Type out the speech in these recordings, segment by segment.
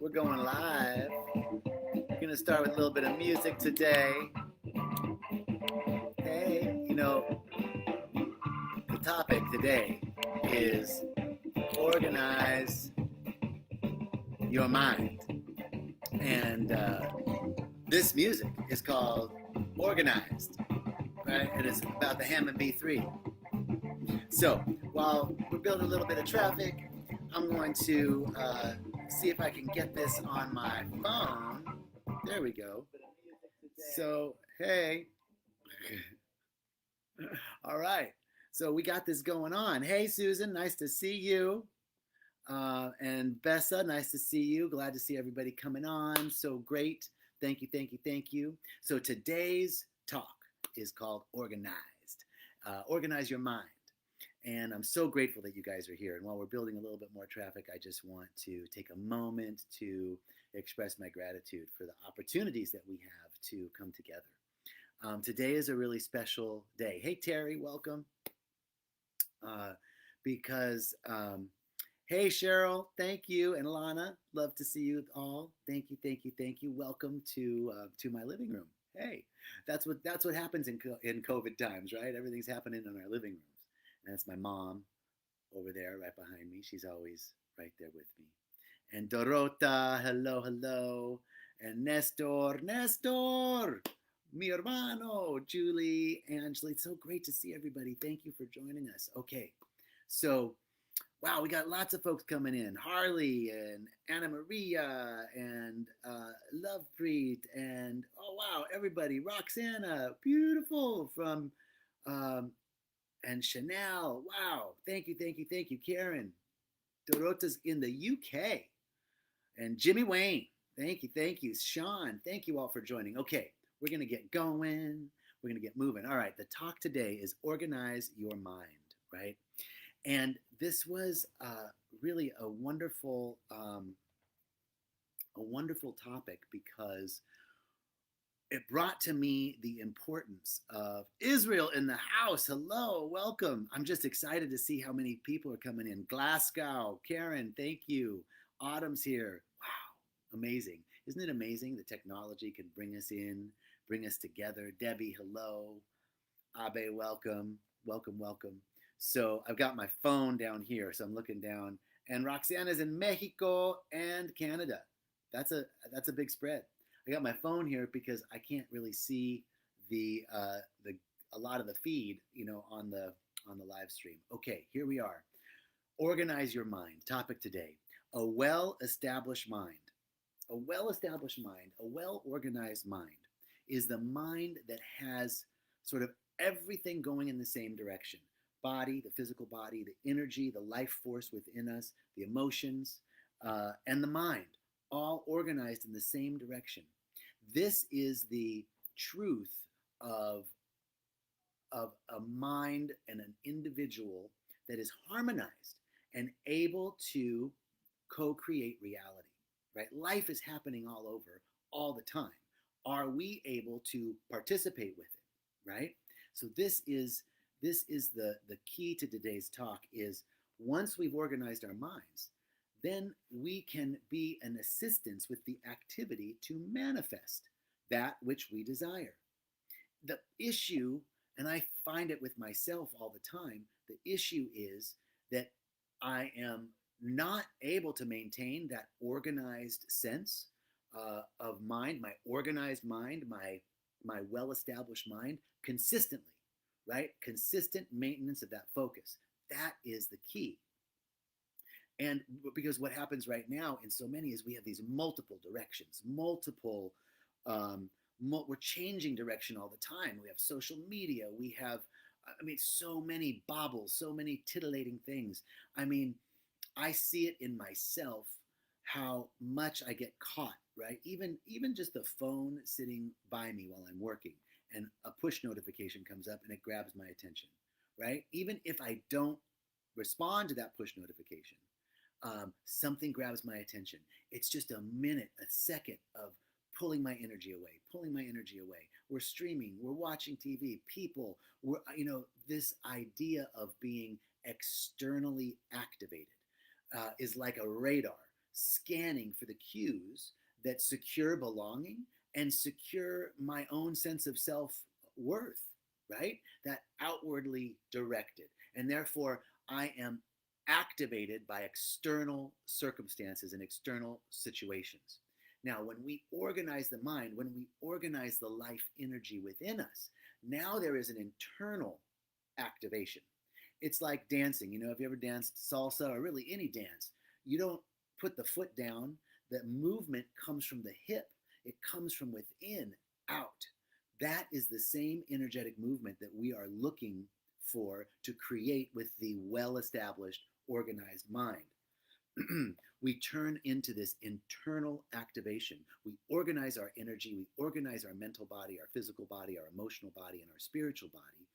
We're going live. We're going to start with a little bit of music today. Hey, the topic today is organize your mind. And this music is called Organized, right? It is about the Hammond B3. So while we're building a little bit of traffic, I'm going to see if I can get this on my phone. There we go. So, hey. All right. So we got this going on. Hey, Susan, nice to see you. And Bessa, nice to see you. Glad to see everybody coming on. So great. Thank you, thank you, thank you. So today's talk is called Organized. Organize your mind. And I'm so grateful that you guys are here. And while we're building a little bit more traffic, I just want to take a moment to express my gratitude for the opportunities that we have to come together. Today is a really special day. Hey, Terry, welcome. Because, hey, Cheryl, thank you. And Lana, love to see you all. Thank you, thank you, thank you. Welcome to my living room. Hey, that's what happens in COVID times, right? Everything's happening in our living rooms. And that's my mom over there right behind me. She's always right there with me. And Dorota, hello, hello. And Nestor, mi hermano, Julie, Angela. It's so great to see everybody. Thank you for joining us. Okay, so, wow, we got lots of folks coming in. Harley and Anna Maria and Lovepreet and, oh, wow, everybody. Roxana, beautiful, from and Chanel, wow, thank you, thank you, thank you. Karen, Dorota's in the UK. And Jimmy Wayne, thank you, thank you. Sean, thank you all for joining. Okay, we're going to get going. We're going to get moving. All right, the talk today is organize your mind, right? And this was really a wonderful topic because it brought to me the importance of Israel in the house. Hello, welcome. I'm just excited to see how many people are coming in. Glasgow, Karen, thank you. Autumn's here. Wow, amazing. Isn't it amazing that technology can bring us in, bring us together? Debbie, hello. Abe, welcome. Welcome, welcome. So I've got my phone down here, so I'm looking down. And Roxana's in Mexico and Canada. That's a big spread. I got my phone here because I can't really see the a lot of the feed, on the live stream. Okay, here we are. Organize your mind. Topic today: a well-established mind. A well-established mind, a well-organized mind, is the mind that has sort of everything going in the same direction. Body, the physical body, the energy, the life force within us, the emotions, and the mind, all organized in the same direction. This is the truth of a mind and an individual that is harmonized and able to co-create reality, right? Life is happening all over all the time. Are we able to participate with it, right? So this is the key to today's talk is once we've organized our minds, then we can be an assistance with the activity to manifest that which we desire. The issue, and I find it with myself all the time, the issue is that I am not able to maintain that organized sense of mind, my organized mind, my well-established mind consistently, right? Consistent maintenance of that focus. That is the key. And because what happens right now in so many is we have these multiple directions, we're changing direction all the time. We have social media. We have, so many baubles, so many titillating things. I see it in myself how much I get caught, right? Even just the phone sitting by me while I'm working and a push notification comes up and it grabs my attention, right? Even if I don't respond to that push notification, something grabs my attention. It's just a minute, a second of pulling my energy away. We're streaming, we're watching TV, people, this idea of being externally activated is like a radar scanning for the cues that secure belonging and secure my own sense of self worth, right? That outwardly directed. And therefore, I am activated by external circumstances and external situations. Now, when we organize the mind, when we organize the life energy within us, now there is an internal activation. It's like dancing. If you ever danced salsa or really any dance, you don't put the foot down. The movement comes from the hip, it comes from within out. That is the same energetic movement that we are looking for to create with the well established, organized mind. We turn into this internal activation. We organize our energy, we organize our mental body, our physical body, our emotional body, and our spiritual body.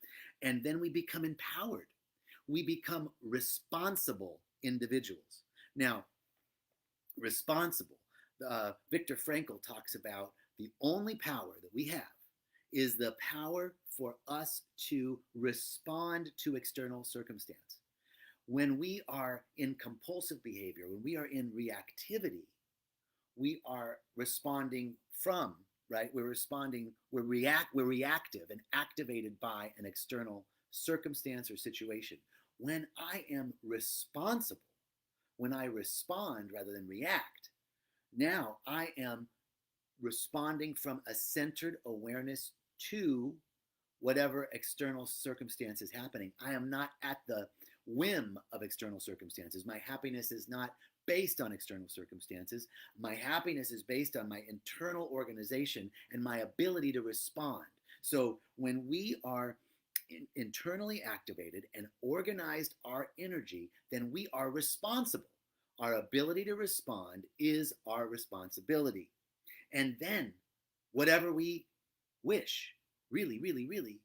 And then we become empowered. We become responsible individuals. Now, responsible. Viktor Frankl talks about the only power that we have is the power for us to respond to external circumstance. When we are in compulsive behavior, when we are in reactivity, we are responding from, right? We're reactive and activated by an external circumstance or situation. When I am responsible, when I respond rather than react, now I am responding from a centered awareness to whatever external circumstance is happening. I am not at the whim of external circumstances. My happiness is not based on external circumstances. My happiness is based on my internal organization and my ability to respond. So when we are internally activated and organized our energy, then we are responsible. Our ability to respond is our responsibility. And then whatever we wish really, really, really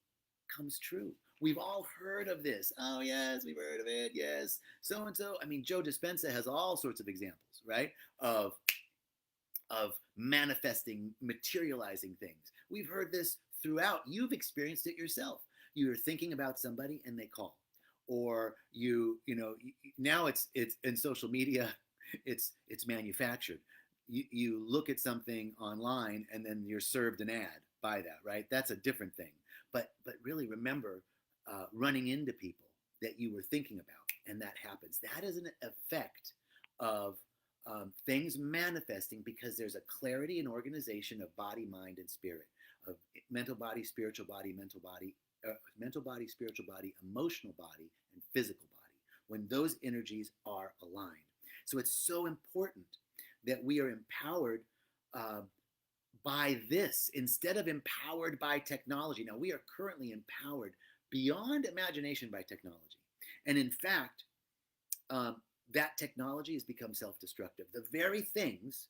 comes true. We've all heard of this. Oh, yes, we've heard of it. Yes. So and so. I mean, Joe Dispenza has all sorts of examples, right? Of manifesting, materializing things. We've heard this throughout. You've experienced it yourself. You're thinking about somebody and they call. Or now it's in social media, it's manufactured. You look at something online and then you're served an ad by that, right? That's a different thing. But really remember running into people that you were thinking about, and that happens. That is an effect of things manifesting because there's a clarity and organization of body, mind, and spirit, of mental body, spiritual body, mental body, spiritual body, emotional body, and physical body, when those energies are aligned. So it's so important that we are empowered by this instead of empowered by technology. Now, we are currently empowered beyond imagination by technology. And in fact, that technology has become self-destructive. The very things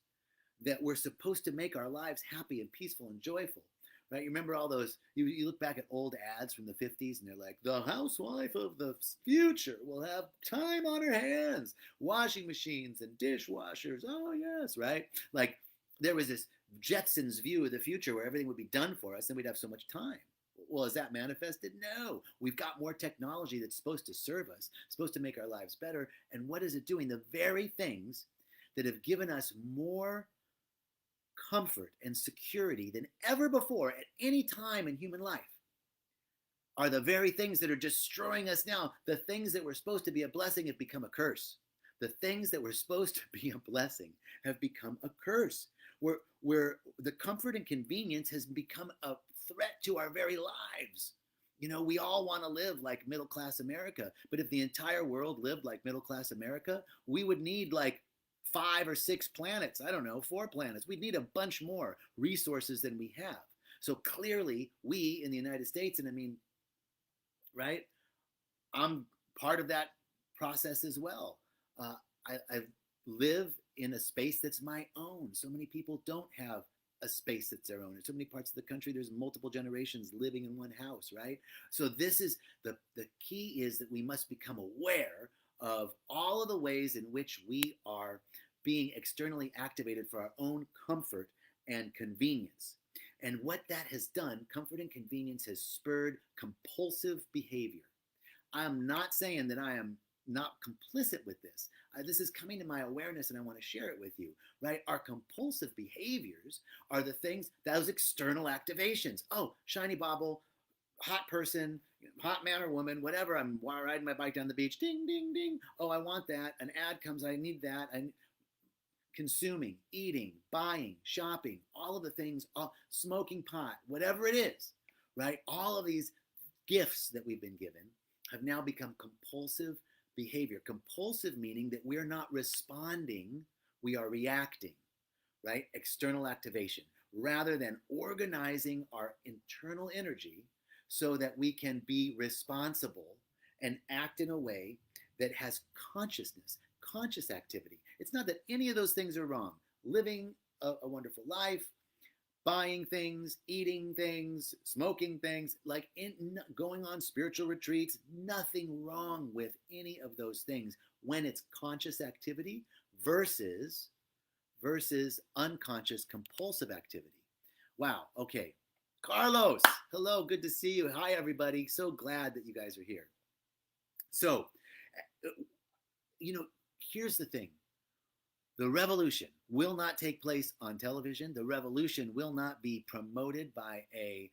that were supposed to make our lives happy and peaceful and joyful, right? You remember all those, you look back at old ads from the 50s and they're like, the housewife of the future will have time on her hands, washing machines and dishwashers. Oh, yes, right? Like there was this Jetsons view of the future where everything would be done for us and we'd have so much time. Well, is that manifested? No. We've got more technology that's supposed to serve us, supposed to make our lives better. And what is it doing? The very things that have given us more comfort and security than ever before at any time in human life are the very things that are destroying us now. The things that were supposed to be a blessing have become a curse. The things that were supposed to be a blessing have become a curse. Where the comfort and convenience has become a threat to our very lives. We all want to live like middle-class America, but if the entire world lived like middle-class America, we would need like 5 or 6 planets. I don't know, 4 planets. We'd need a bunch more resources than we have. So clearly, we in the United States, and I mean, right? I'm part of that process as well. I live in a space that's my own. So many people don't have a space that's their own. In so many parts of the country, there's multiple generations living in one house, right? So this is the key is that we must become aware of all of the ways in which we are being externally activated for our own comfort and convenience. And what that has done, comfort and convenience has spurred compulsive behavior. I'm not saying that I am not complicit with this. This is coming to my awareness and I want to share it with you, right? Our compulsive behaviors are the things, those external activations. Oh, shiny bauble, hot person, hot man or woman, whatever. I'm riding my bike down the beach. Ding, ding, ding. Oh, I want that. An ad comes. I need that. Consuming, eating, buying, shopping, all of the things, smoking pot, whatever it is, right? All of these gifts that we've been given have now become compulsive behavior. Compulsive meaning that we're not responding, we are reacting, right? External activation, rather than organizing our internal energy so that we can be responsible and act in a way that has consciousness, conscious activity. It's not that any of those things are wrong. Living a wonderful life, buying things, eating things, smoking things, like going on spiritual retreats, nothing wrong with any of those things when it's conscious activity versus unconscious compulsive activity. Wow, okay. Carlos, hello, good to see you. Hi, everybody. So glad that you guys are here. So, here's the thing. The revolution will not take place on television. The revolution will not be promoted by a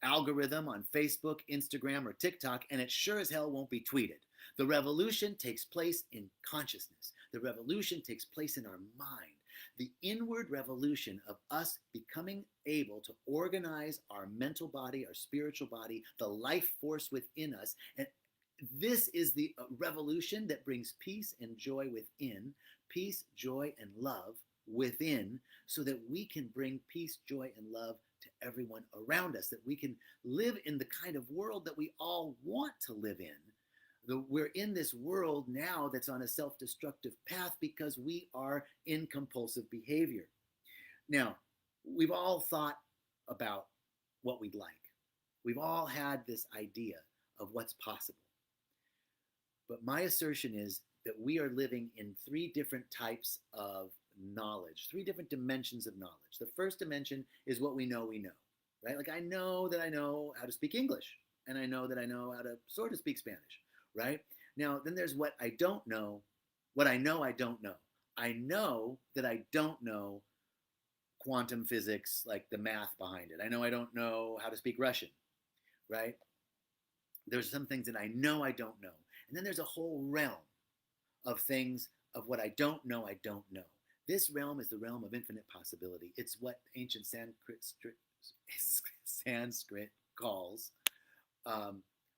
algorithm on Facebook, Instagram, or TikTok, and it sure as hell won't be tweeted. The revolution takes place in consciousness. The revolution takes place in our mind. The inward revolution of us becoming able to organize our mental body, our spiritual body, the life force within us. And this is the revolution that brings peace and joy within, peace, joy, and love within, so that we can bring peace, joy, and love to everyone around us, that we can live in the kind of world that we all want to live in. We're in this world now that's on a self-destructive path because we are in compulsive behavior. Now, we've all thought about what we'd like. We've all had this idea of what's possible. But my assertion is that we are living in three different types of knowledge, three different dimensions of knowledge. The first dimension is what we know, right? Like I know that I know how to speak English, and I know that I know how to sort of speak Spanish, right? Now, then there's what I don't know, what I know I don't know. I know that I don't know quantum physics, like the math behind it. I know I don't know how to speak Russian, right? There's some things that I know I don't know. And then there's a whole realm of things of what I don't know. This realm is the realm of infinite possibility. It's what ancient Sanskrit calls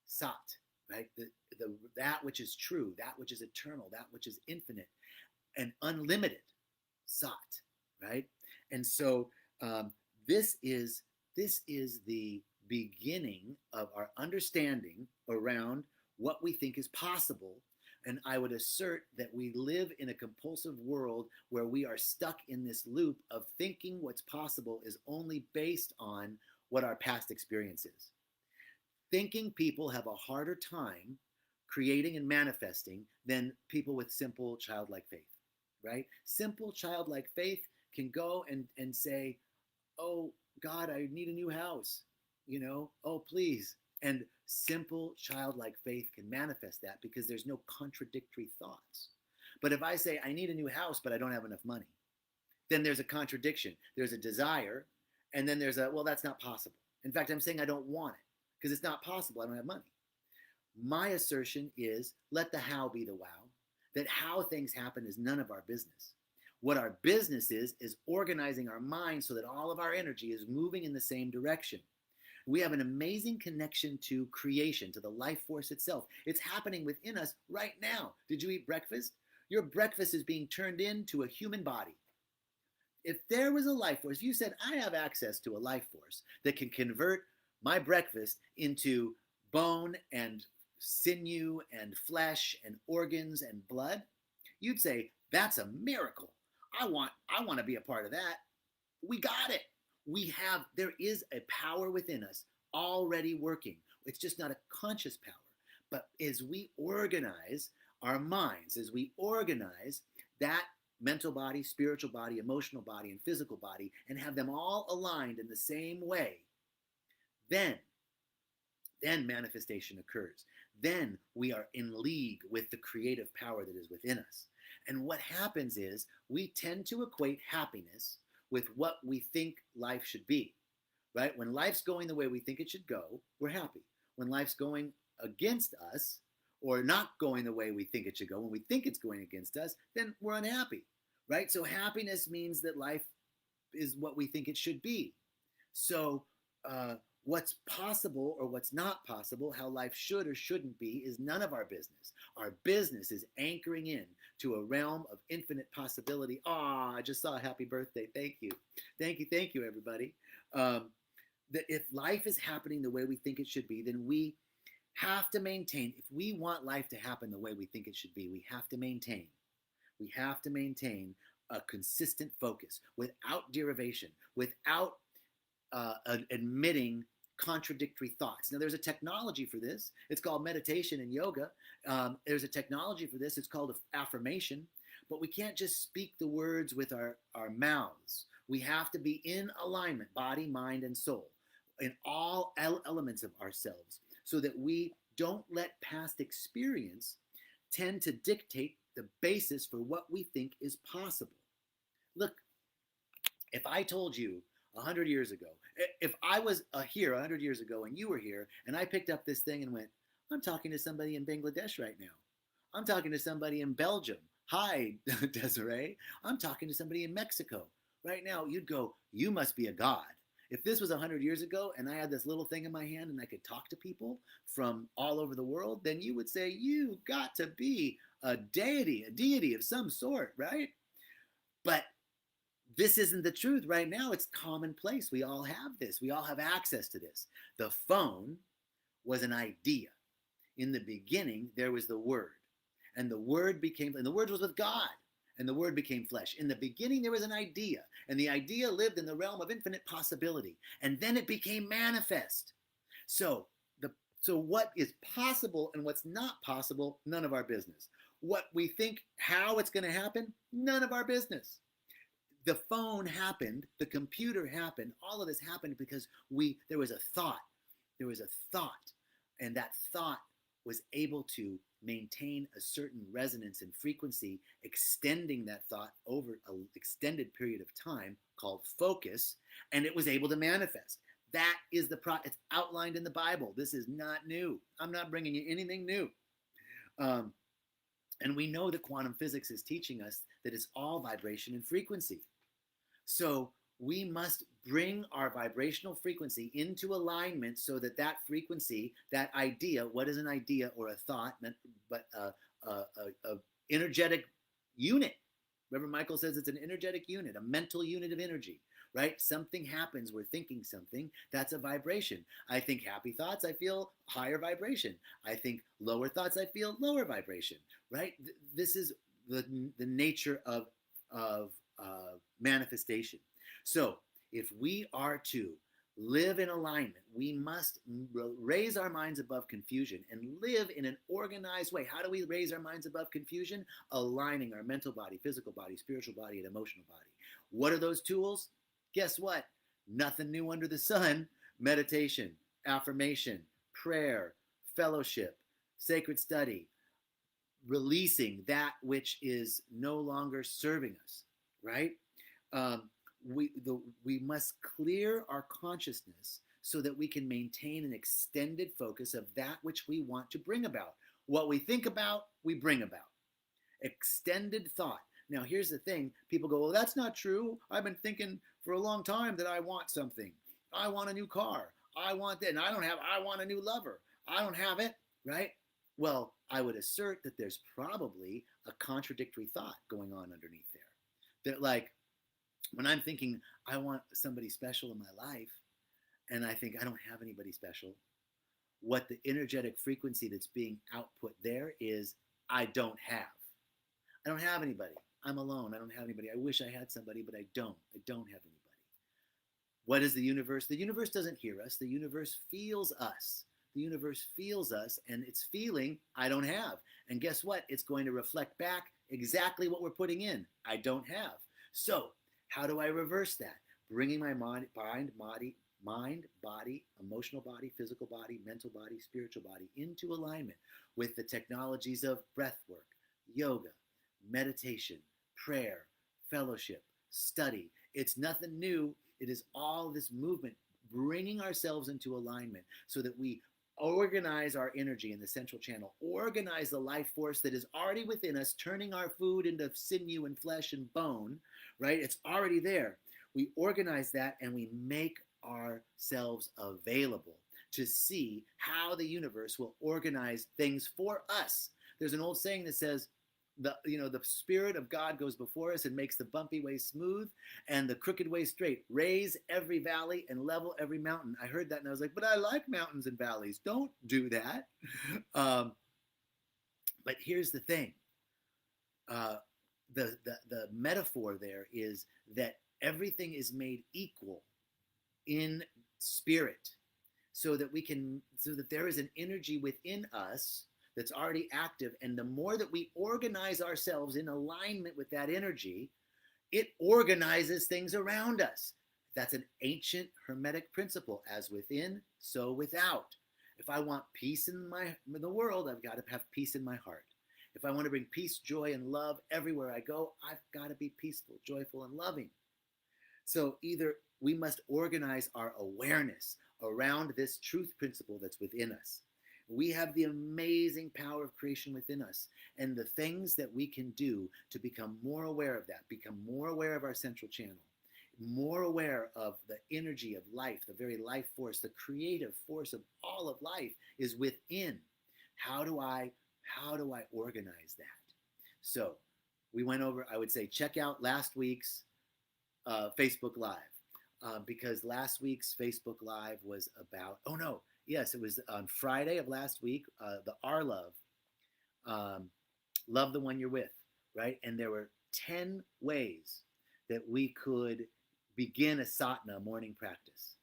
Sat, right? That which is true, that which is eternal, that which is infinite and unlimited, Sat, right? And so this is the beginning of our understanding around what we think is possible. And I would assert that we live in a compulsive world where we are stuck in this loop of thinking what's possible is only based on what our past experience is. Thinking people have a harder time creating and manifesting than people with simple childlike faith, right? Simple childlike faith can go and say, oh, God, I need a new house, oh, please. And simple childlike faith can manifest that because there's no contradictory thoughts. But if I say, I need a new house, but I don't have enough money, then there's a contradiction. There's a desire, and then there's well, that's not possible. In fact, I'm saying I don't want it because it's not possible. I don't have money. My assertion is let the how be the wow, that how things happen is none of our business. What our business is organizing our mind so that all of our energy is moving in the same direction. We have an amazing connection to creation, to the life force itself. It's happening within us right now. Did you eat breakfast? Your breakfast is being turned into a human body. If there was a life force, if you said, I have access to a life force that can convert my breakfast into bone and sinew and flesh and organs and blood, you'd say, that's a miracle. I want to be a part of that. We got it. There is a power within us already working. It's just not a conscious power. But as we organize our minds, as we organize that mental body, spiritual body, emotional body, and physical body, and have them all aligned in the same way, then manifestation occurs. then we are in league with the creative power that is within us. And what happens is we tend to equate happiness with what we think life should be, right? When life's going the way we think it should go, we're happy. When life's going against us or not going the way we think it should go, when we think it's going against us, then we're unhappy, right? So happiness means that life is what we think it should be. So, what's possible or what's not possible, how life should or shouldn't be, is none of our business. Our business is anchoring in to a realm of infinite possibility. Ah, I just saw a happy birthday. Thank you. Thank you, everybody. That if life is happening the way we think it should be, then we have to maintain, if we want life to happen the way we think it should be, we have to maintain a consistent focus without derivation, without admitting contradictory thoughts. Now, there's a technology for this. It's called meditation and yoga. There's a technology for this. It's called affirmation. But we can't just speak the words with our mouths. We have to be in alignment, body, mind, and soul, in all elements of ourselves, so that we don't let past experience tend to dictate the basis for what we think is possible. Look, if I told you 100 years ago, if I was here 100 years ago and you were here, and I picked up this thing and went, I'm talking to somebody in Bangladesh right now. I'm talking to somebody in Belgium. Hi, Desiree. I'm talking to somebody in Mexico right now. You'd go, you must be a god. If this was 100 years ago and I had this little thing in my hand and I could talk to people from all over the world, then you would say, you got to be a deity of some sort, right? But this isn't the truth right now. It's commonplace. We all have this. We all have access to this. The phone was an idea. In the beginning, there was the Word. And the Word was with God. And the Word became flesh. In the beginning, there was an idea. And the idea lived in the realm of infinite possibility. And then it became manifest. So what is possible and what's not possible, none of our business. What we think, how it's going to happen, none of our business. The phone happened, the computer happened, all of this happened because there was a thought, and that thought was able to maintain a certain resonance and frequency, extending that thought over an extended period of time called focus, and it was able to manifest. That is it's outlined in the Bible. This is not new. I'm not bringing you anything new. And we know that quantum physics is teaching us that it's all vibration and frequency. So we must bring our vibrational frequency into alignment so that that frequency, that idea, what is an idea or a thought, but a energetic unit. Reverend Michael says it's an energetic unit, a mental unit of energy, right? Something happens, we're thinking something, that's a vibration. I think happy thoughts, I feel higher vibration. I think lower thoughts, I feel lower vibration, right? This is the nature of manifestation. So if we are to live in alignment, we must raise our minds above confusion and live in an organized way. How do we raise our minds above confusion? Aligning our mental body, physical body, spiritual body, and emotional body. What are those tools? Guess what? Nothing new under the sun. Meditation, affirmation, prayer, fellowship, sacred study, releasing that which is no longer serving us, right? We must clear our consciousness so that we can maintain an extended focus of that which we want to bring about. What we think about, we bring about. Extended thought. Now, here's the thing. People go, well, that's not true. I've been thinking for a long time that I want something. I want a new car. I want that. And I want a new lover. I don't have it, right? Well, I would assert that there's probably a contradictory thought going on underneath there. That, like, when I'm thinking I want somebody special in my life, and I think I don't have anybody special, what the energetic frequency that's being output there is I don't have. I don't have anybody. I'm alone. I don't have anybody. I wish I had somebody, but I don't. I don't have anybody. What is the universe? The universe doesn't hear us. The universe feels us. The universe feels us, and it's feeling I don't have. And guess what? It's going to reflect back exactly what we're putting in. I don't have. So how do I reverse that? Bringing my mind, body, mind, body, emotional body, physical body, mental body, spiritual body into alignment with the technologies of breath work, yoga, meditation, prayer, fellowship, study. It's nothing new. It is all this movement, bringing ourselves into alignment so that we organize our energy in the central channel, organize the life force that is already within us, turning our food into sinew and flesh and bone, right? It's already there. We organize that and we make ourselves available to see how the universe will organize things for us. There's an old saying that says, the spirit of God goes before us and makes the bumpy way smooth and the crooked way straight. Raise every valley and level every mountain. I heard that and I was like, but I like mountains and valleys. Don't do that. But here's the thing. The metaphor there is that everything is made equal in spirit, so that there is an energy within us that's already active, and the more that we organize ourselves in alignment with that energy, it organizes things around us. That's an ancient Hermetic principle: as within, so without. If I want peace in the world, I've got to have peace in my heart. If I want to bring peace, joy, and love everywhere I go, I've got to be peaceful, joyful, and loving. So either we must organize our awareness around this truth principle that's within us. We have the amazing power of creation within us, and the things that we can do to become more aware of that, become more aware of our central channel, more aware of the energy of life, the very life force, the creative force of all of life is within. How do I organize that? So we went over, I would say, check out last week's Facebook Live. Because last week's Facebook Live was about, it was on Friday of last week, the R Love, love the one you're with, right? And there were 10 ways that we could begin a sadhana morning practice.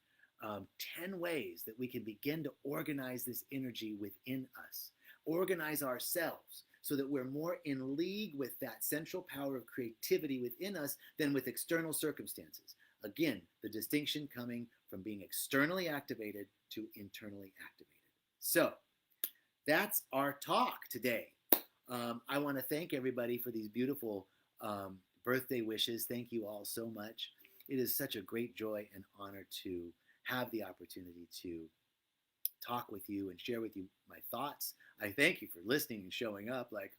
10 ways that we can begin to organize this energy within us, organize ourselves so that we're more in league with that central power of creativity within us than with external circumstances. Again, the distinction coming from being externally activated to internally activated. So that's our talk today. I want to thank everybody for these beautiful birthday wishes. Thank you all so much. It is such a great joy and honor to have the opportunity to talk with you and share with you my thoughts. I thank you for listening and showing up. Like,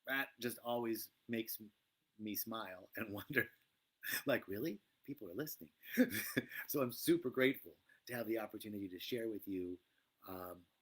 that just always makes me smile and wonder, like, really? People are listening. So I'm super grateful to have the opportunity to share with you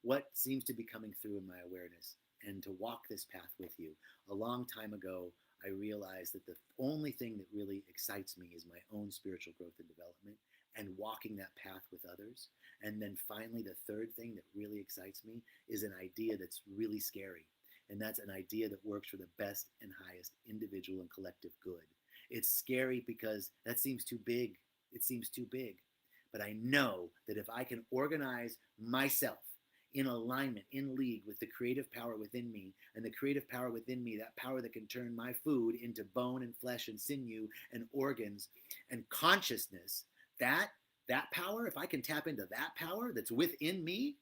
what seems to be coming through in my awareness and to walk this path with you. A long time ago, I realized that the only thing that really excites me is my own spiritual growth and development and walking that path with others. And then finally, the third thing that really excites me is an idea that's really scary. And that's an idea that works for the best and highest individual and collective good. It's scary because that seems too big. It seems too big. But I know that if I can organize myself in alignment, in league with the creative power within me, and the creative power within me, that power that can turn my food into bone and flesh and sinew and organs and consciousness, that power, if I can tap into that power that's within me,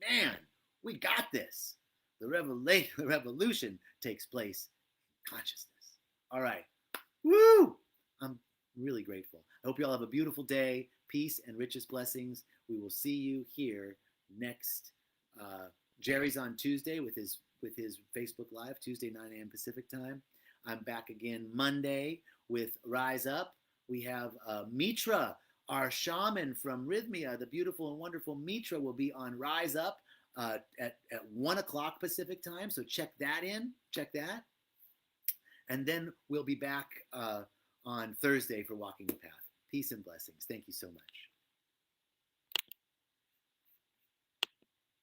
man, we got this. The revolution takes place in consciousness. All right. Woo! I'm really grateful. I hope you all have a beautiful day. Peace and richest blessings. We will see you here next. Jerry's on Tuesday with his Facebook Live, Tuesday 9 a.m. Pacific time. I'm back again Monday with Rise Up. We have Mitra, our shaman from Rhythmia. The beautiful and wonderful Mitra will be on Rise Up at 1 o'clock Pacific time. So check that in. Check that. And then we'll be back on Thursday for Walking the Path. Peace and blessings. Thank you so much.